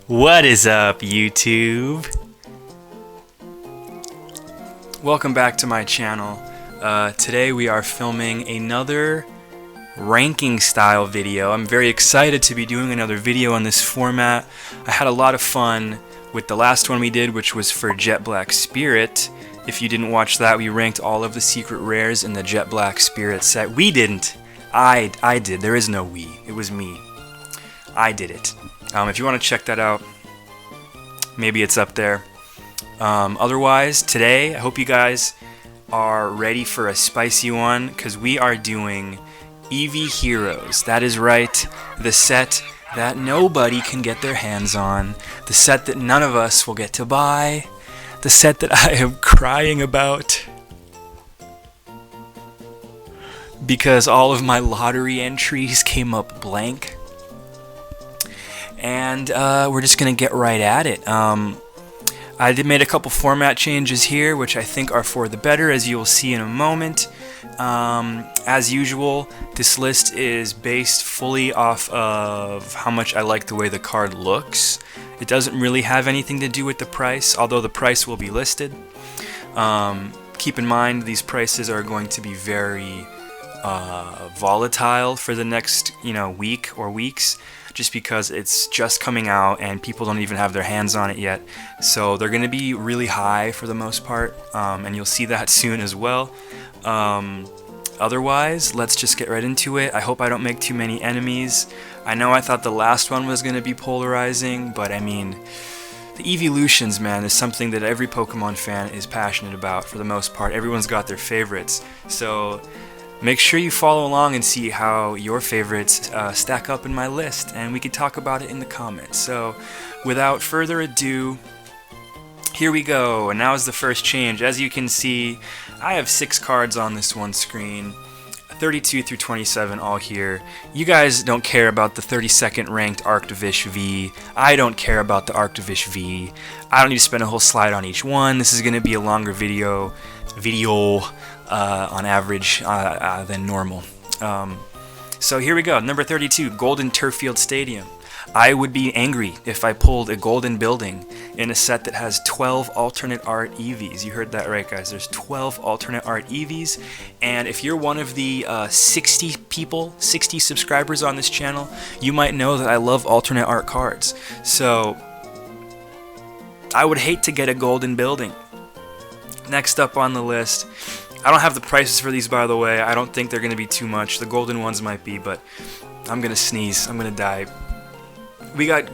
What is up, YouTube? Welcome back to my channel. Today we are filming another ranking style video. I'm very excited to be doing another video on this format. I had a lot of fun with the last one we did, which was for Jet Black Spirit. If you didn't watch that, we ranked all of the secret rares in the Jet Black Spirit set. We didn't. I did. There is no we. It was me. I did it. If you want to check that out, maybe it's up there. Otherwise, today, I hope you guys are ready for a spicy one, because we are doing Eevee Heroes. That is right, the set that nobody can get their hands on, the set that none of us will get to buy, the set that I am crying about because all of my lottery entries came up blank. And we're just gonna get right at it. I did made a couple format changes here, which I think are for the better, as you will see in a moment. As usual, this list is based fully off of how much I like the way the card looks. It doesn't really have anything to do with the price, although the price will be listed. Keep in mind, these prices are going to be very volatile for the next, week or weeks, just because it's just coming out and people don't even have their hands on it yet. So they're going to be really high for the most part, and you'll see that soon as well. Otherwise, let's just get right into it. I hope I don't make too many enemies. I know I thought the last one was going to be polarizing, but I mean, the Eeveelutions, man, is something that every Pokemon fan is passionate about for the most part. Everyone's got their favorites. So make sure you follow along and see how your favorites stack up in my list, and we could talk about it in the comments. So without further ado, here we go, and now is the first change. As you can see, I have 6 cards on this one screen, 32 through 27 all here. You guys don't care about the 32nd ranked Art Glaceon V. I don't care about the Art Glaceon V. I don't need to spend a whole slide on each one. This is going to be a longer video on average than normal. So here we go, number 32, Golden Turffield Stadium. I would be angry if I pulled a golden building in a set that has 12 alternate art Eevees. You heard that right, guys. There's 12 alternate art Eevees, and if you're one of the 60 subscribers on this channel, you might know that I love alternate art cards. So I would hate to get a golden building. Next up on the list, I don't have the prices for these, by the way. I don't think they're going to be too much. The golden ones might be, but I'm going to sneeze. I'm going to die. We got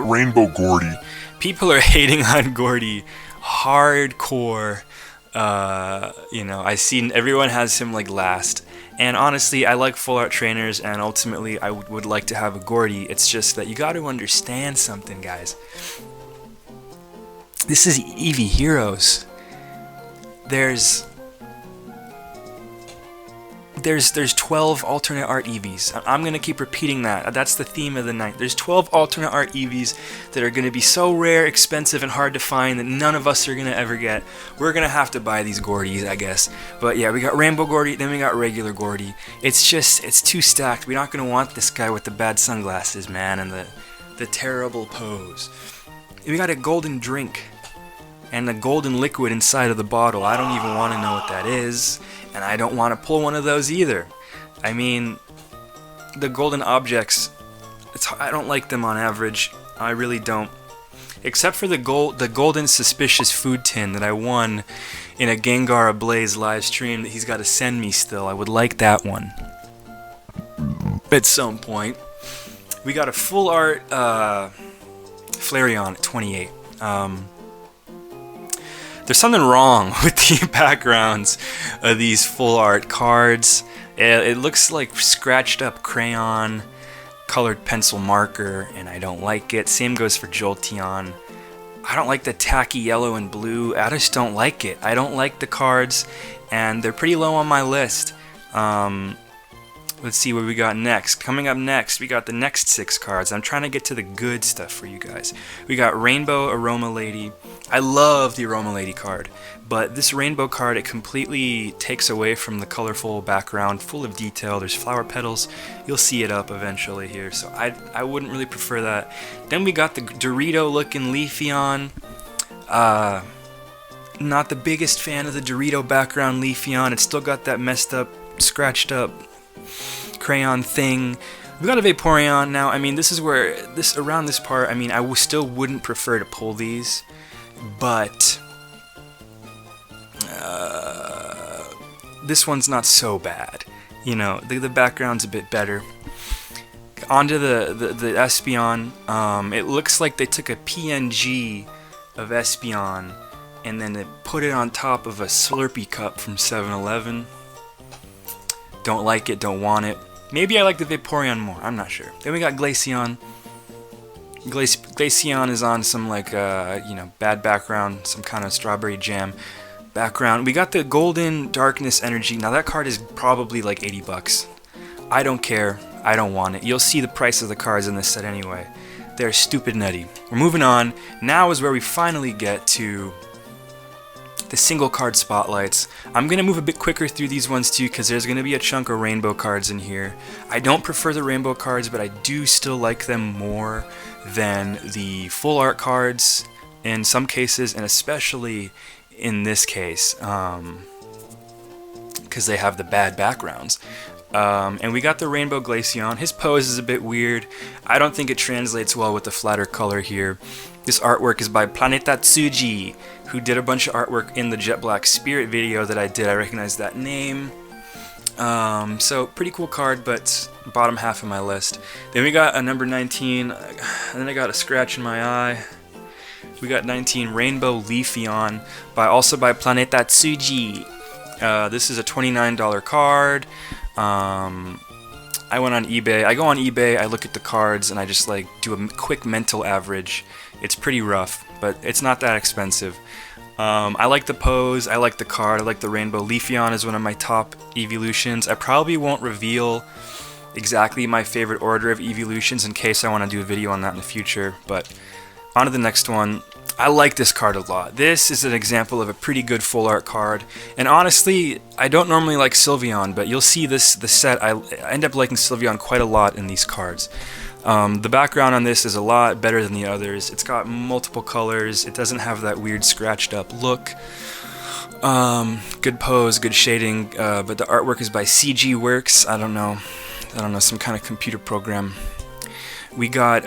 Rainbow Gordy. People are hating on Gordy hardcore. I seen everyone has him like last. And honestly, I like full art trainers, and ultimately I would like to have a Gordy. It's just that you got to understand something, guys. This is Eevee Heroes. There's 12 alternate art Eevees. I'm going to keep repeating that. That's the theme of the night. There's 12 alternate art Eevees that are going to be so rare, expensive, and hard to find that none of us are going to ever get. We're going to have to buy these Gordys, I guess. But yeah, we got Rainbow Gordy, then we got regular Gordy. It's too stacked. We're not going to want this guy with the bad sunglasses, man, and the terrible pose. We got a golden drink and a golden liquid inside of the bottle. I don't even want to know what that is. And I don't want to pull one of those either. I mean, the golden objects, I don't like them on average. I really don't. Except for the golden suspicious food tin that I won in a Gengar Ablaze live stream that he's got to send me still. I would like that one at some point. We got a full art Flareon at 28. There's something wrong with the backgrounds of these full art cards. It looks like scratched up crayon, colored pencil marker, and I don't like it. Same goes for Jolteon. I don't like the tacky yellow and blue. I just don't like it. I don't like the cards, and they're pretty low on my list. Let's see what we got next. Coming up next, we got the next 6 cards. I'm trying to get to the good stuff for you guys. We got Rainbow Roma Lady. I love the Roma Lady card, but this rainbow card, it completely takes away from the colorful background, full of detail. There's flower petals. You'll see it up eventually here, so I wouldn't really prefer that. Then we got the Dorito-looking Leafeon. Not the biggest fan of the Dorito background Leafeon. It's still got that messed up, scratched up crayon thing. We got a Vaporeon now. I mean, this is where around this part, I mean, I still wouldn't prefer to pull these, but this one's not so bad. You know, the background's a bit better. Onto the Espeon. It looks like they took a PNG of Espeon and then they put it on top of a Slurpee cup from 7-Eleven. Don't like it, don't want it. Maybe I like the Vaporeon more, I'm not sure. Then we got Glaceon. Glaceon is on some like, you know, bad background, some kind of strawberry jam background. We got the Golden Darkness Energy. Now that card is probably like 80 bucks. I don't care, I don't want it. You'll see the price of the cards in this set anyway. They're stupid nutty. We're moving on. Now is where we finally get to the single card spotlights. I'm going to move a bit quicker through these ones too because there's going to be a chunk of rainbow cards in here. I don't prefer the rainbow cards, but I do still like them more than the full art cards in some cases, and especially in this case because they have the bad backgrounds. And we got the Rainbow Glaceon. His pose is a bit weird. I don't think it translates well with the flatter color here. This artwork is by Planeta Tsuji, who did a bunch of artwork in the Jet Black Spirit video that I did. I recognize that name. So pretty cool card, but bottom half of my list. Then we got a number 19, and then I got a scratch in my eye. We got 19 Rainbow Leafeon, also by Planeta Tsuji. This is a $29 card. I went on eBay. I go on eBay, I look at the cards, and I just like do a quick mental average. It's pretty rough, but it's not that expensive. I like the pose, I like the card, I like the Rainbow. Leafeon is one of my top Eeveelutions. I probably won't reveal exactly my favorite order of Eeveelutions in case I want to do a video on that in the future, but on to the next one. I like this card a lot. This is an example of a pretty good full art card, and honestly, I don't normally like Sylveon, but you'll see the set, I end up liking Sylveon quite a lot in these cards. The background on this is a lot better than the others. It's got multiple colors, it doesn't have that weird scratched up look. Good pose, good shading, but the artwork is by CG Works. I don't know, some kind of computer program. We got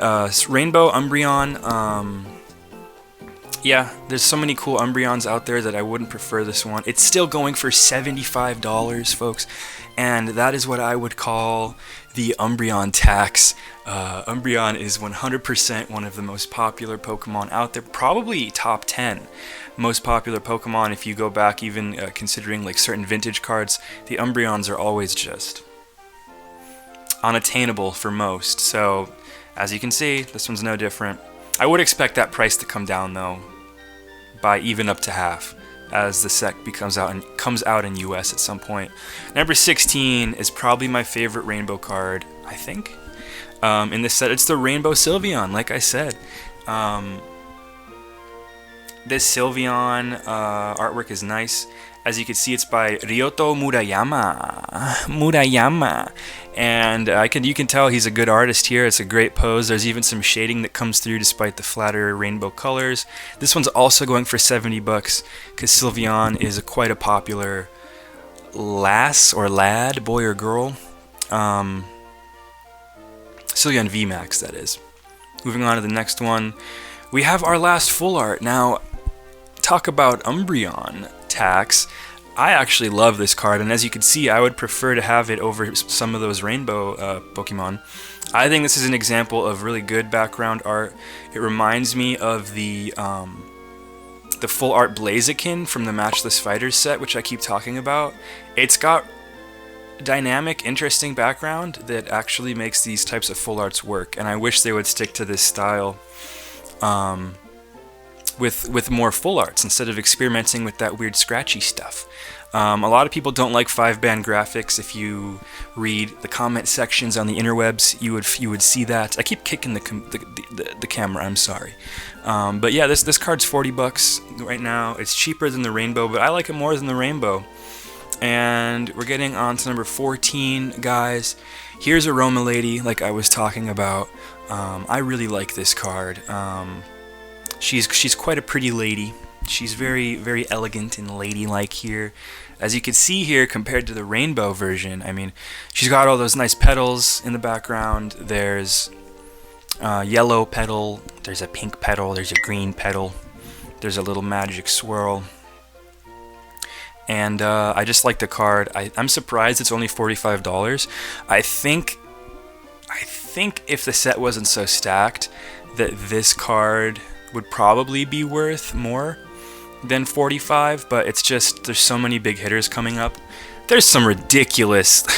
Rainbow Umbreon. Yeah, there's so many cool Umbreons out there that I wouldn't prefer this one. It's still going for $75, folks, and that is what I would call the Umbreon tax. Umbreon is 100% one of the most popular Pokemon out there, probably top 10 most popular Pokemon. If you go back, even considering like certain vintage cards, the Umbreons are always just unattainable for most. So, as you can see, this one's no different. I would expect that price to come down though, by even up to half, as the set comes out in US at some point. Number 16 is probably my favorite rainbow card, I think. In this set, it's the Rainbow Sylveon, like I said. This Sylveon artwork is nice. As you can see, it's by Ryoto Murayama. And you can tell he's a good artist here. It's a great pose. There's even some shading that comes through despite the flatter rainbow colors. This one's also going for 70 bucks because Sylveon is quite a popular lass or lad, boy or girl. Sylveon VMAX, that is. Moving on to the next one. We have our last full art. Now, talk about Umbreon tax. I actually love this card, and as you can see, I would prefer to have it over some of those rainbow Pokemon. I think this is an example of really good background art. It reminds me of the full art Blaziken from the Matchless Fighters set, which I keep talking about. It's got dynamic, interesting background that actually makes these types of full arts work, and I wish they would stick to this style. with more full arts instead of experimenting with that weird scratchy stuff. A lot of people don't like 5-band graphics. If you read the comment sections on the interwebs, you would see that. I keep kicking the camera. I'm sorry, but yeah, this card's 40 bucks right now. It's cheaper than the rainbow, but I like it more than the rainbow. And we're getting on to number 14, guys. Here's a Roma Lady, like I was talking about. I really like this card. She's quite a pretty lady. She's very, very elegant and ladylike here. As you can see here, compared to the rainbow version, I mean, she's got all those nice petals in the background. There's a yellow petal, there's a pink petal, there's a green petal, there's a little magic swirl. And I just like the card. I'm surprised it's only $45. I think if the set wasn't so stacked, that this card would probably be worth more than $45, but it's just, there's so many big hitters coming up. There's some ridiculously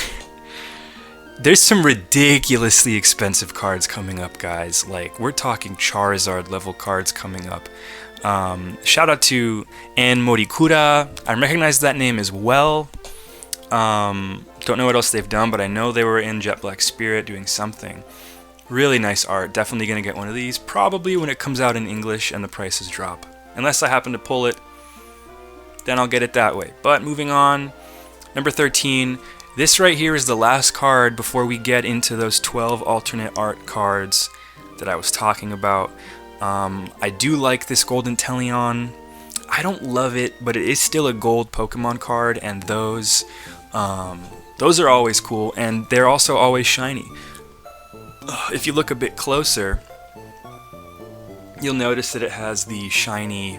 expensive cards coming up, guys. Like, we're talking Charizard level cards coming up. Shout out to Ann Morikura. I recognize that name as well. Don't know what else they've done, but I know they were in Jet Black Spirit doing something. Really nice art. Definitely gonna get one of these. Probably when it comes out in English and the prices drop. Unless I happen to pull it, then I'll get it that way. But moving on, number 13. This right here is the last card before we get into those 12 alternate art cards that I was talking about. I do like this Golden Teleon. I don't love it, but it is still a gold Pokemon card, and those are always cool, and they're also always shiny. If you look a bit closer, you'll notice that it has the shiny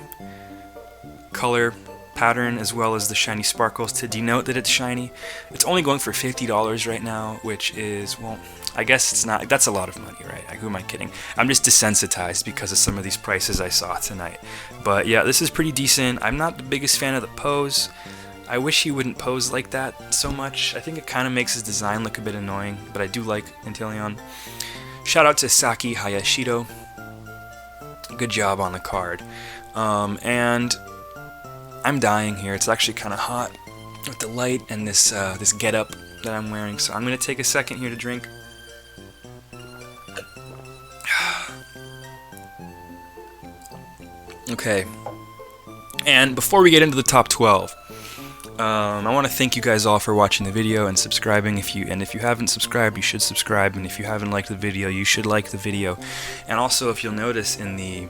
color pattern as well as the shiny sparkles to denote that it's shiny. It's only going for $50 right now, which is, well, I guess it's not, that's a lot of money, right? Who am I kidding? I'm just desensitized because of some of these prices I saw tonight. But yeah, this is pretty decent. I'm not the biggest fan of the pose. I wish he wouldn't pose like that so much. I think it kind of makes his design look a bit annoying, but I do like Inteleon. Shout out to Saki Hayashiro. Good job on the card. And I'm dying here. It's actually kind of hot with the light and this this getup that I'm wearing. So I'm gonna take a second here to drink. Okay. And before we get into the top 12, I want to thank you guys all for watching the video and subscribing. If you haven't subscribed, you should subscribe, and if you haven't liked the video, you should like the video. And also, if you'll notice in the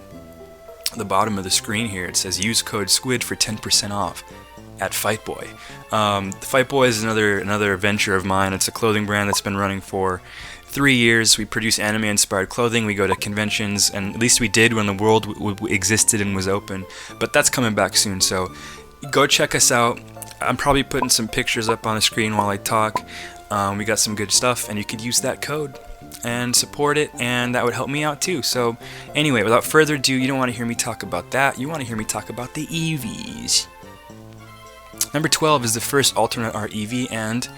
bottom of the screen here, it says use code SQUID for 10% off at Fightboy. Fightboy is another venture of mine. It's a clothing brand that's been running for 3 years. We produce anime-inspired clothing. We go to conventions, and at least we did when the world existed and was open. But that's coming back soon, so go check us out. I'm probably putting some pictures up on the screen while I talk. We got some good stuff, and you could use that code and support it, and that would help me out too. So anyway, without further ado, you don't want to hear me talk about that. You want to hear me talk about the Eevees. Number 12 is the first alternate art Eevee, and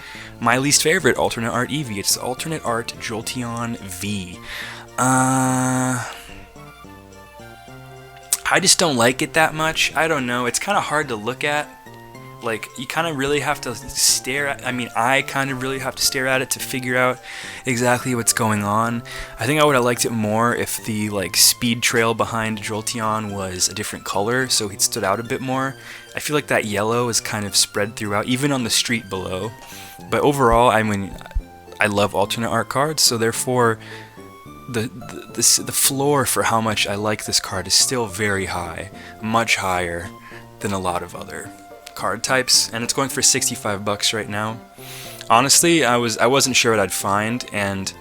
my least favorite alternate art Eevee. It's the alternate art Jolteon V. I just don't like it that much. I don't know. It's kind of hard to look at. Like, you kind of really have to stare at, I kind of really have to stare at it to figure out exactly what's going on. I think I would have liked it more if the, like, speed trail behind Jolteon was a different color, so he stood out a bit more. I feel like that yellow is kind of spread throughout, even on the street below. But overall, I love alternate art cards, so therefore, the floor for how much I like this card is still very high, much higher than a lot of other card types, and it's going for 65 bucks right now. Honestly, I wasn't sure what I'd find, and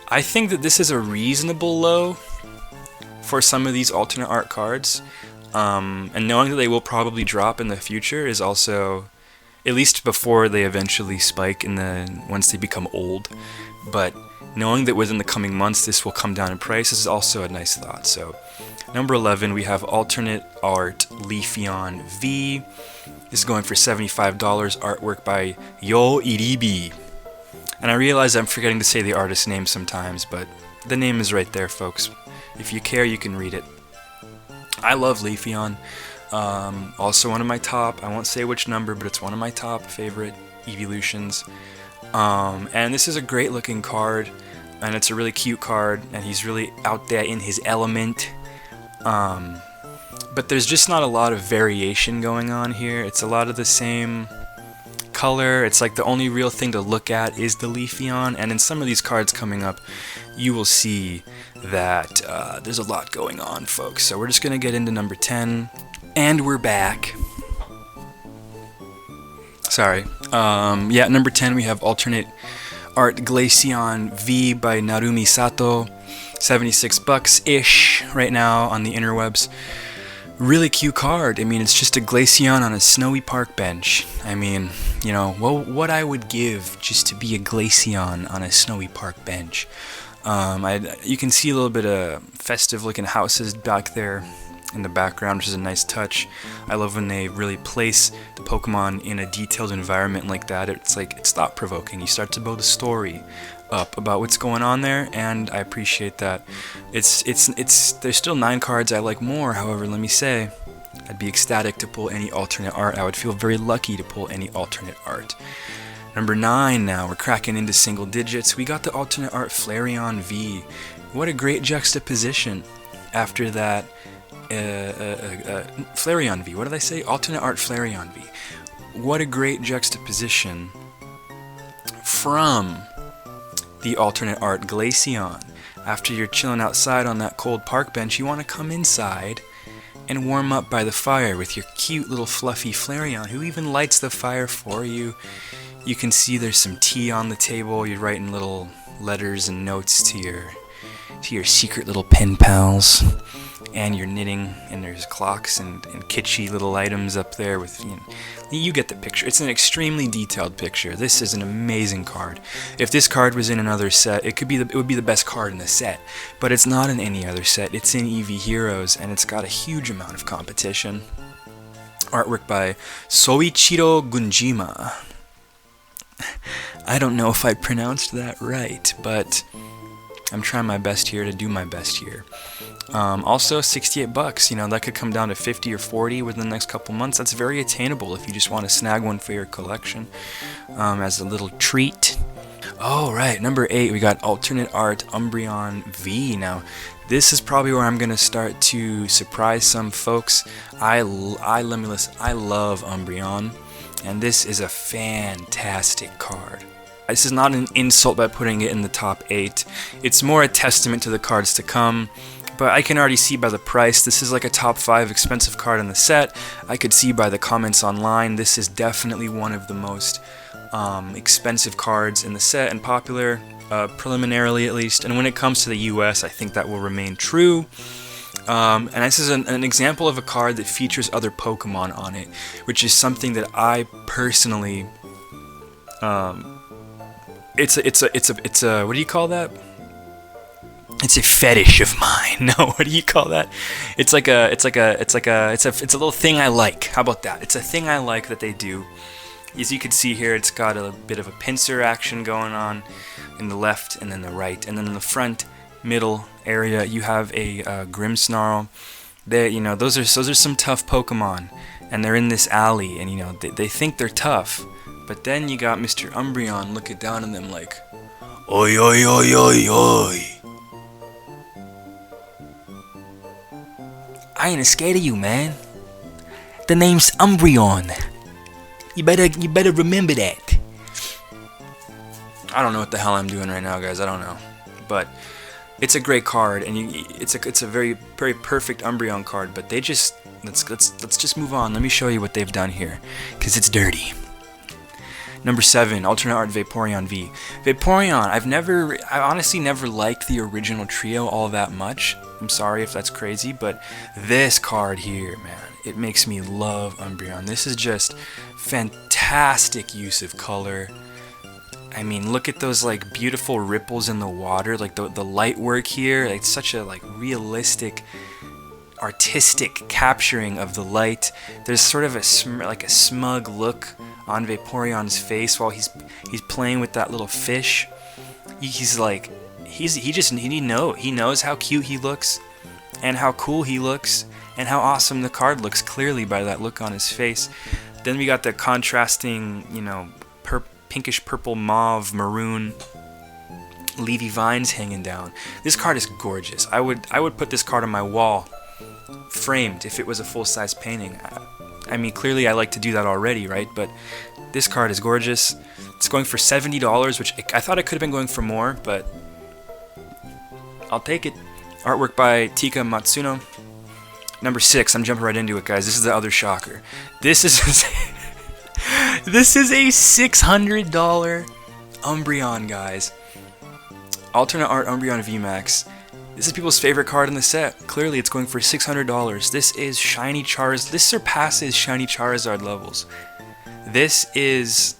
I think that this is a reasonable low for some of these alternate art cards. And knowing that they will probably drop in the future is also, at least before they eventually spike once they become old. But knowing that within the coming months this will come down in price is also a nice thought. So, number 11, we have alternate art Leafeon V. This is going for $75, artwork by Yo Iribi. And I realize I'm forgetting to say the artist's name sometimes, but the name is right there, folks. If you care, you can read it. I love Leafeon. Also one of my top, I won't say which number, but it's one of my top favorite Eeveelutions. And this is a great looking card, and it's a really cute card, and he's really out there in his element. But there's just not a lot of variation going on here. It's a lot of the same color. It's like the only real thing to look at is the Leafeon, and in some of these cards coming up, you will see that there's a lot going on, folks. So we're just going to get into number 10, and we're back. Sorry. Yeah, number 10 we have alternate Art Glaceon V by Narumi Sato. $76-ish right now on the interwebs. Really cute card. I mean, it's just a Glaceon on a snowy park bench. I mean, you know, what I would give just to be a Glaceon on a snowy park bench. You can see a little bit of festive looking houses back there in the background, which is a nice touch. I love when they really place the Pokemon in a detailed environment like that. It's like, it's thought provoking. You start to build a story up about what's going on there, and I appreciate that. There's still 9 cards I like more. However, let me say, I'd be ecstatic to pull any alternate art. I would feel very lucky to pull any alternate art. Number 9 now, we're cracking into single digits. We got the alternate art Vaporeon V. What a great juxtaposition after that Vaporeon V. What did I say? Alternate art Vaporeon V. What a great juxtaposition from the alternate art Glaceon. After you're chilling outside on that cold park bench, you want to come inside and warm up by the fire with your cute little fluffy Vaporeon, who even lights the fire for you. You can see there's some tea on the table. You're writing little letters and notes to your secret little pen pals, and you're knitting, and there's clocks and kitschy little items up there with, you know, you get the picture. It's an extremely detailed picture. This is an amazing card. If this card was in another set, it would be the best card in the set, but it's not in any other set. It's in Eevee Heroes, and it's got a huge amount of competition. Artwork by Soichiro Gunjima. I don't know if I pronounced that right, but I'm trying my best here to do my best here. Also, $68. You know, that could come down to 50 or 40 within the next couple months. That's very attainable if you just want to snag one for your collection as a little treat. Oh, right. Number 8, we got alternate art Umbreon V. Now, this is probably where I'm going to start to surprise some folks. I love Umbreon, and this is a fantastic card. This is not an insult by putting it in the top 8. It's more a testament to the cards to come. But I can already see by the price, this is like a top 5 expensive card in the set. I could see by the comments online, this is definitely one of the most expensive cards in the set and popular, preliminarily at least. And when it comes to the US, I think that will remain true. And this is an example of a card that features other Pokemon on it, which is something that I personally, it's a what do you call that? It's a fetish of mine. No, what do you call that? It's a little thing I like. How about that? It's a thing I like that they do. As you can see here, it's got a bit of a pincer action going on in the left and then the right, and then in the front middle area you have a Grimmsnarl. You know, those are some tough Pokemon, and they're in this alley, and you know they think they're tough, but then you got Mr. Umbreon looking down on them like, oi oi oi oi oi. I ain't scared of you, man. The name's Umbreon. You better remember that. I don't know what the hell I'm doing right now, guys. I don't know, but it's a great card, and it's a very very perfect Umbreon card. But they just let's just move on. Let me show you what they've done here, cause it's dirty. Number 7, alternate art Vaporeon V. Vaporeon, I honestly never liked the original trio all that much. I'm sorry if that's crazy, but this card here, man, it makes me love Umbreon. This is just fantastic use of color. I mean, look at those like beautiful ripples in the water, like the light work here. It's such a like realistic, artistic capturing of the light. There's sort of a smug look on Vaporeon's face while he's playing with that little fish. He knows how cute he looks and how cool he looks, and how awesome the card looks clearly by that look on his face. Then we got the contrasting, you know, pinkish purple, mauve, maroon Leafy vines hanging down. This card is gorgeous. I would put this card on my wall, framed, if it was a full-size painting. I mean, clearly I like to do that already, right? But this card is gorgeous. It's going for $70, which I thought it could have been going for more, but I'll take it. Artwork by Tika Matsuno. Number 6, I'm jumping right into it, guys. This is the other shocker. This is this is a $600 Umbreon, guys. Alternate Art Umbreon VMAX. This is people's favorite card in the set. Clearly, it's going for $600. This is Shiny Charizard. This surpasses Shiny Charizard levels. This is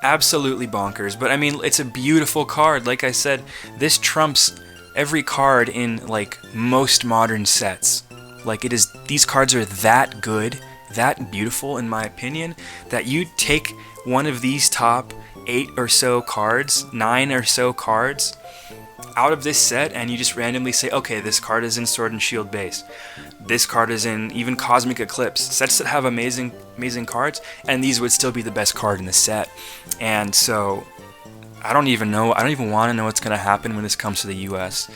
absolutely bonkers. But I mean, it's a beautiful card. Like I said, this trumps every card in like most modern sets. Like it is. These cards are that good, that beautiful, in my opinion, that you take one of these top 8 or so cards, 9 or so cards out of this set, and you just randomly say, okay, this card is in Sword and Shield base. This card is in even Cosmic Eclipse. Sets that have amazing cards, and these would still be the best card in the set. And so, I don't even want to know what's going to happen when this comes to the US.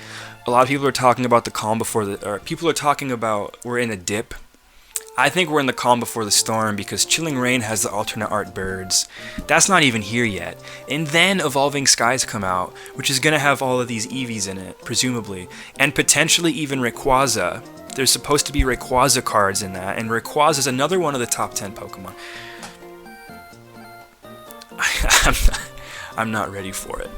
A lot of people are talking about the calm before people are talking about we're in a dip. I think we're in the calm before the storm because Chilling Reign has the alternate art birds. That's not even here yet. And then Evolving Skies come out, which is going to have all of these Eevees in it, presumably. And potentially even Rayquaza. There's supposed to be Rayquaza cards in that, and Rayquaza is another one of the top 10 Pokemon. I'm not ready for it.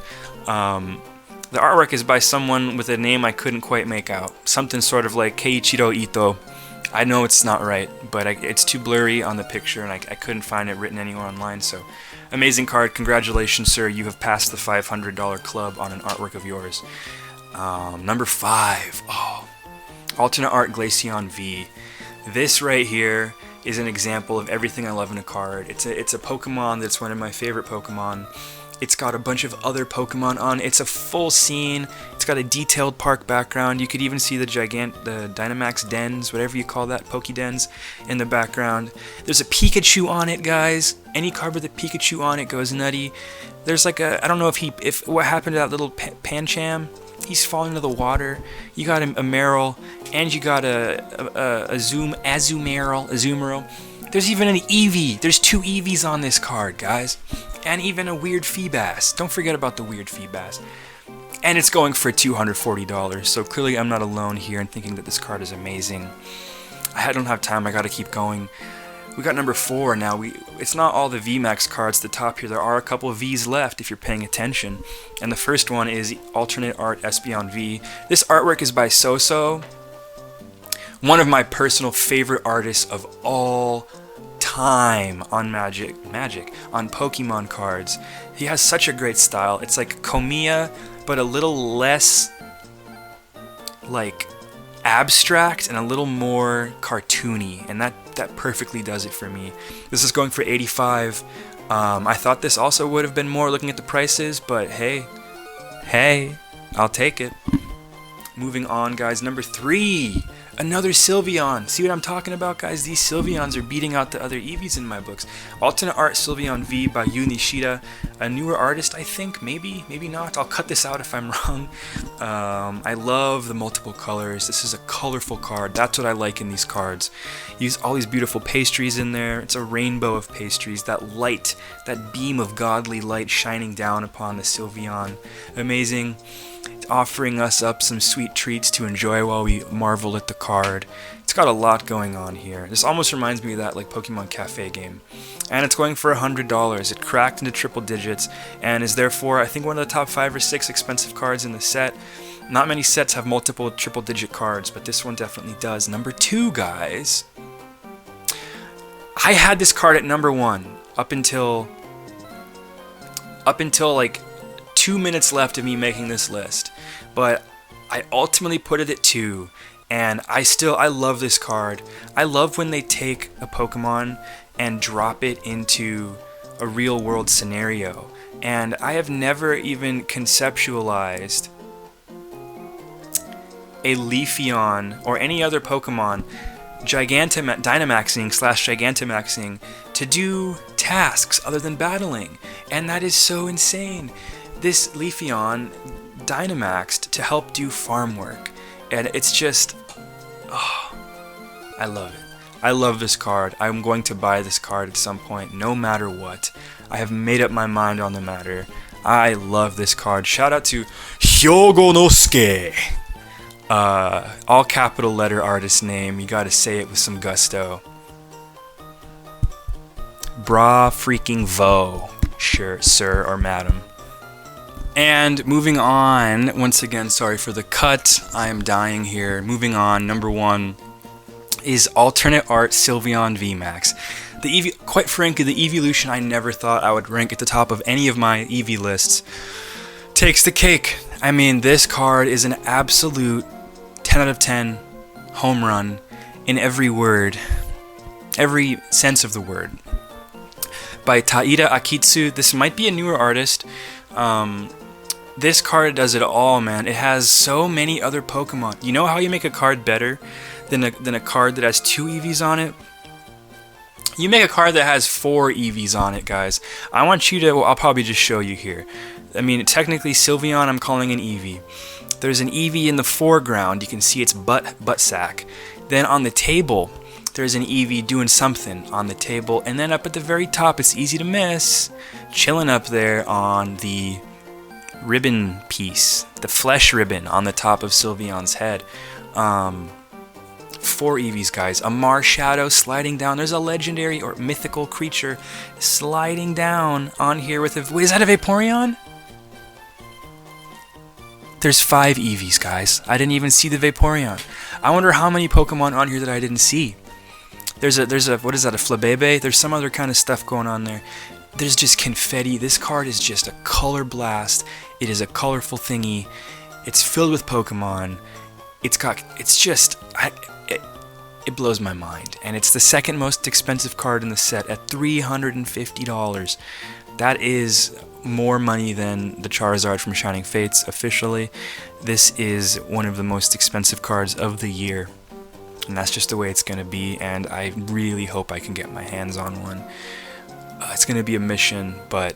The artwork is by someone with a name I couldn't quite make out. Something sort of like Keiichiro Ito. I know it's not right, but it's too blurry on the picture, and I couldn't find it written anywhere online. So, amazing card. Congratulations, sir. You have passed the $500 club on an artwork of yours. Number 5. Oh, alternate art Glaceon V. This right here is an example of everything I love in a card. It's a Pokemon that's one of my favorite Pokemon. It's got a bunch of other Pokemon on. It's a full scene. It's got a detailed park background. You could even see the Dynamax dens, whatever you call that, Pokedens, in the background. There's a Pikachu on it, guys. Any card with a Pikachu on it goes nutty. There's like I don't know if what happened to that little Pancham. He's falling into the water. You got a Meryl, and you got a Azumarill. There's even an Eevee. There's 2 Eevees on this card, guys. And even a weird Feebas. Don't forget about the weird Feebas. And it's going for $240, so clearly I'm not alone here in thinking that this card is amazing. I don't have time, I gotta keep going. We got number 4 now. It's not all the VMAX cards at the top here. There are a couple of Vs left if you're paying attention. And the first one is alternate art Espeon V. This artwork is by Soso, one of my personal favorite artists of all time on Magic, on Pokemon cards. He has such a great style. It's like Komiya, but a little less like abstract and a little more cartoony, and that perfectly does it for me. This is going for $85. I thought this also would have been more looking at the prices, but hey, I'll take it. Moving on, guys. Number 3. Another Sylveon. See what I'm talking about, guys? These Sylveons are beating out the other Eevees in my books. Alternate art Sylveon V by Yu Nishida. A newer artist, I think. Maybe not. I'll cut this out if I'm wrong. I love the multiple colors. This is a colorful card. That's what I like in these cards. Use all these beautiful pastries in there. It's a rainbow of pastries. That light, that beam of godly light shining down upon the Sylveon. Amazing. Offering us up some sweet treats to enjoy while we marvel at the card. It's got a lot going on here. This almost reminds me of that like Pokemon Cafe game. And it's going for $100. It cracked into triple digits and is therefore I think one of the top 5 or 6 expensive cards in the set. Not many sets have multiple triple digit cards, but this one definitely does. Number 2, guys. I had this card at number 1 up until like 2 minutes left of me making this list, but I ultimately put it at 2, and I love this card. I love when they take a Pokemon and drop it into a real world scenario, and I have never even conceptualized a Leafeon or any other Pokemon Dynamaxing/Gigantamaxing to do tasks other than battling, and that is so insane. This Leafeon Dynamaxed to help do farm work, and it's just, oh, I love it. I love this card. I'm going to buy this card at some point, no matter what. I have made up my mind on the matter. I love this card. Shout out to Hyogonosuke. All capital letter artist name. You gotta say it with some gusto. Bra freaking vo. Sure, sir or madam. And moving on, once again, sorry for the cut. I am dying here. Moving on, number 1 is alternate art Sylveon VMAX. Quite frankly, the Eeveelution I never thought I would rank at the top of any of my Eevee lists takes the cake. I mean, this card is an absolute 10 out of 10 home run in every word, every sense of the word. By Taira Akitsu. This might be a newer artist. This card does it all, man. It has so many other Pokemon. You know how you make a card better than a card that has 2 Eevees on it? You make a card that has 4 Eevees on it, guys. I want you to, well, I'll probably just show you here. I mean, technically Sylveon I'm calling an Eevee. There's an Eevee in the foreground. You can see its butt sack. Then on the table, there's an Eevee doing something on the table. And then up at the very top, it's easy to miss, chilling up there on the ribbon piece, the flesh ribbon on the top of Sylveon's head. 4 Eevees, guys. A Marshadow sliding down. There's a legendary or mythical creature sliding down on here with a... Wait, is that a Vaporeon? There's 5 Eevees, guys. I didn't even see the Vaporeon. I wonder how many Pokemon on here that I didn't see. There's a what is that, a Flabebe? There's some other kind of stuff going on there. There's just confetti. This card is just a color blast. It is a colorful thingy. It's filled with Pokemon. It blows my mind. And it's the second most expensive card in the set at $350. That is more money than the Charizard from Shining Fates officially. This is one of the most expensive cards of the year. And that's just the way it's going to be, and I really hope I can get my hands on one. It's going to be a mission, but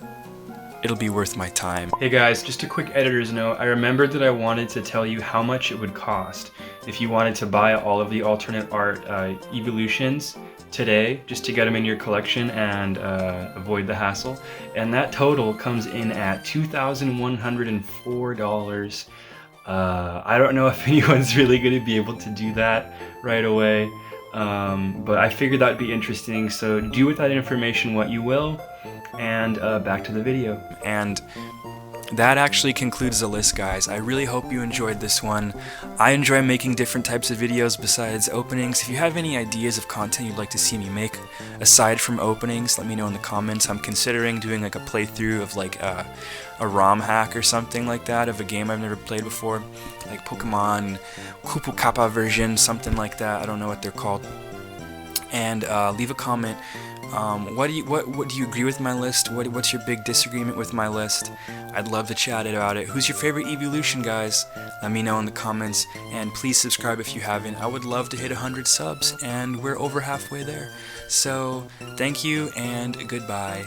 it'll be worth my time. Hey guys, just a quick editor's note. I remembered that I wanted to tell you how much it would cost if you wanted to buy all of the alternate art Eeveelutions today, just to get them in your collection and avoid the hassle. And that total comes in at $2,104. I don't know if anyone's really going to be able to do that right away, but I figured that'd be interesting, so do with that information what you will, and back to the video. And that actually concludes the list, guys. I really hope you enjoyed this one. I enjoy making different types of videos besides openings. If you have any ideas of content you'd like to see me make aside from openings, let me know in the comments. I'm considering doing like a playthrough of like a ROM hack or something like that of a game I've never played before, like Pokemon Kupu Kappa version, something like that. I don't know what they're called. And leave a comment. What do you agree with my list? What's your big disagreement with my list? I'd love to chat about it. Who's your favorite Eeveelution, guys? Let me know in the comments, and please subscribe if you haven't. I would love to hit 100 subs, and we're over halfway there. So, thank you, and goodbye.